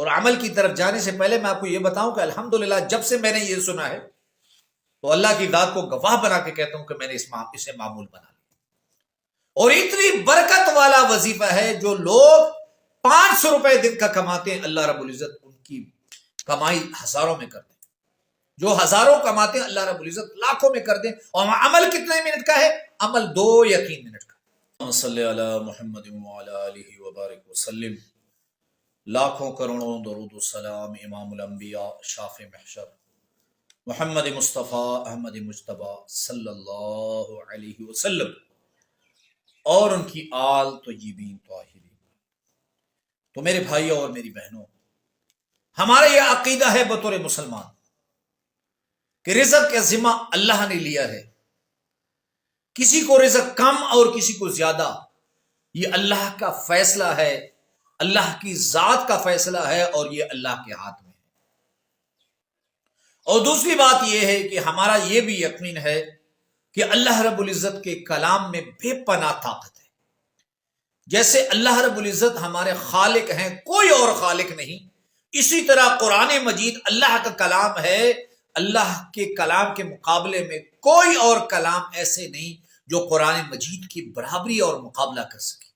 اور عمل کی طرف جانے سے پہلے میں آپ کو یہ بتاؤں کہ الحمدللہ جب سے میں نے یہ سنا ہے تو اللہ کی ذات کو گواہ بنا کے کہتا ہوں کہ میں نے اسے معمول بنا لیا، اور اتنی برکت والا وظیفہ ہے جو لوگ 500 روپے دن کا کماتے ہیں، اللہ رب العزت ان کی کمائی ہزاروں میں کر دیں، جو ہزاروں کماتے ہیں اللہ رب العزت لاکھوں میں کر دیں۔ اور عمل کتنے منٹ کا ہے؟ عمل 2 یا 3 منٹ کا۔ صلی علی محمد وعلی آلہ وبارک وسلم۔ لاکھوں کروڑوں درود و سلام امام الانبیاء شاف محشر محمد مصطفیٰ احمد مجتبیٰ صلی اللہ علیہ وسلم اور ان کی آل طیبین طاہرین۔ تو میرے بھائیوں اور میری بہنوں، ہمارا یہ عقیدہ ہے بطور مسلمان کہ رزق کا ذمہ اللہ نے لیا ہے، کسی کو رزق کم اور کسی کو زیادہ، یہ اللہ کا فیصلہ ہے، اللہ کی ذات کا فیصلہ ہے، اور یہ اللہ کے ہاتھ میں ہے۔ اور دوسری بات یہ ہے کہ ہمارا یہ بھی یقین ہے کہ اللہ رب العزت کے کلام میں بے پناہ طاقت ہے۔ جیسے اللہ رب العزت ہمارے خالق ہیں، کوئی اور خالق نہیں، اسی طرح قرآن مجید اللہ کا کلام ہے، اللہ کے کلام کے مقابلے میں کوئی اور کلام ایسے نہیں جو قرآن مجید کی برابری اور مقابلہ کر سکے۔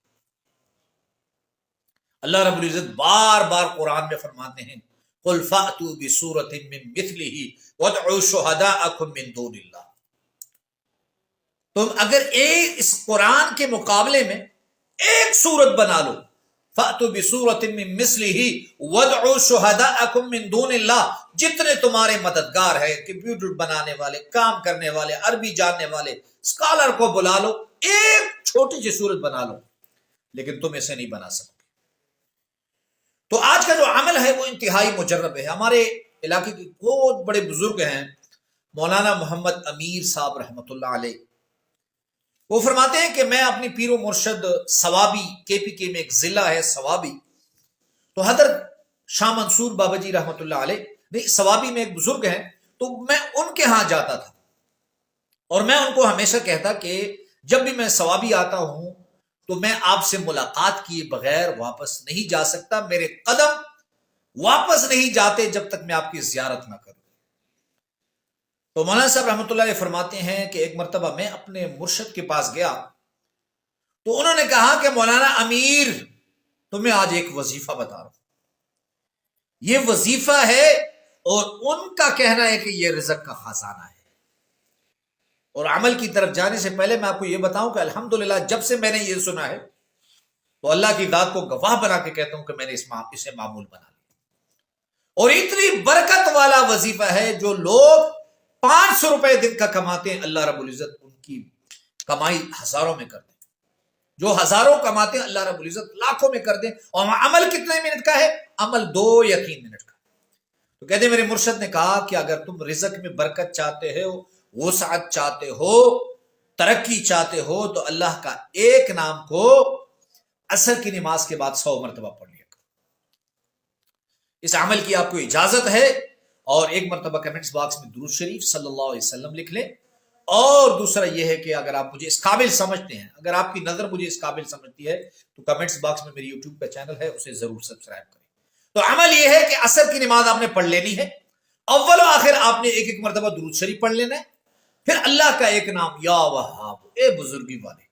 اللہ رب العزت بار بار قرآن میں فرماتے ہیں قُلْ فَأْتُوا بِسُورَةٍ مِّن مِّثْلِهِ وَادْعُوا شُهَدَاءَكُم مِّن دُونِ اللَّهِ۔ تم اگر اس قرآن کے مقابلے میں ایک سورت بنا لو، فَأْتُوا بِسُورَةٍ مِّن مِّثْلِهِ وَادْعُوا شُهَدَاءَكُم مِّن دُونِ اللَّهِ، جتنے تمہارے مددگار ہیں، کمپیوٹر بنانے والے، کام کرنے والے، عربی جاننے والے، اسکالر کو بلا لو، ایک چھوٹی سی سورت بنا لو، لیکن تم اسے نہیں بنا سکتے۔ تو آج کا جو عمل ہے وہ انتہائی مجرب ہے۔ ہمارے علاقے کے بہت بڑے بزرگ ہیں مولانا محمد امیر صاحب رحمۃ اللہ علیہ، وہ فرماتے ہیں کہ میں اپنی پیر و مرشد ثوابی KPK میں ایک ضلع ہے ثوابی، تو حضرت شاہ منصور بابا جی رحمۃ اللہ علیہ نہیں ثوابی میں ایک بزرگ ہیں، تو میں ان کے ہاں جاتا تھا اور میں ان کو ہمیشہ کہتا کہ جب بھی میں ثوابی آتا ہوں تو میں آپ سے ملاقات کیے بغیر واپس نہیں جا سکتا، میرے قدم واپس نہیں جاتے جب تک میں آپ کی زیارت نہ کروں۔ تو مولانا صاحب رحمۃ اللہ علیہ فرماتے ہیں کہ ایک مرتبہ میں اپنے مرشد کے پاس گیا تو انہوں نے کہا کہ مولانا امیر تمہیں آج ایک وظیفہ بتا رہا ہوں، یہ وظیفہ ہے، اور ان کا کہنا ہے کہ یہ رزق کا خزانہ ہے۔ اور عمل کی طرف جانے سے پہلے میں آپ کو یہ بتاؤں کہ الحمدللہ جب سے میں نے یہ سنا ہے تو اللہ کی ذات کو گواہ بنا کے کہتا ہوں کہ میں نے اسے معمول بنا لیا، اور اتنی برکت والا وظیفہ ہے جو لوگ 500 روپے دن کا کماتے ہیں، اللہ رب العزت ان کی کمائی ہزاروں میں کر دیں، جو ہزاروں کماتے ہیں اللہ رب العزت لاکھوں میں کر دیں۔ اور عمل کتنے منٹ کا ہے؟ عمل 2 یا 3 منٹ کا۔ تو کہتے ہیں میرے مرشد نے کہا کہ اگر تم رزق میں برکت چاہتے ہو، وسعت چاہتے ہو، ترقی چاہتے ہو، تو اللہ کا ایک نام کو عصر کی نماز کے بعد 100 مرتبہ پڑھ لیا کرو۔ اس عمل کی آپ کو اجازت ہے، اور ایک مرتبہ کمنٹس باکس میں درود شریف صلی اللہ علیہ وسلم لکھ لیں۔ اور دوسرا یہ ہے کہ اگر آپ مجھے اس قابل سمجھتے ہیں، اگر آپ کی نظر مجھے اس قابل سمجھتی ہے، تو کمنٹس باکس میں میری یوٹیوب کا چینل ہے، اسے ضرور سبسکرائب کریں۔ تو عمل یہ ہے کہ عصر کی نماز آپ نے پڑھ لینی ہے، اول و آخر آپ نے ایک مرتبہ درود شریف پڑھ لینا ہے، پھر اللہ کا ایک نام یا وہاب اے بزرگی والے،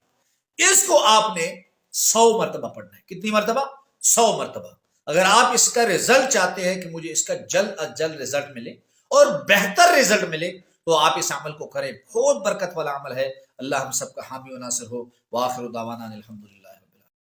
اس کو آپ نے 100 مرتبہ پڑھنا ہے۔ کتنی مرتبہ؟ 100 مرتبہ۔ اگر آپ اس کا رزلٹ چاہتے ہیں کہ مجھے اس کا جلد از جلد رزلٹ ملے اور بہتر رزلٹ ملے، تو آپ اس عمل کو کریں، بہت برکت والا عمل ہے۔ اللہ ہم سب کا حامی و ناصر ہو۔ وآخر دعوانا الحمدللہ۔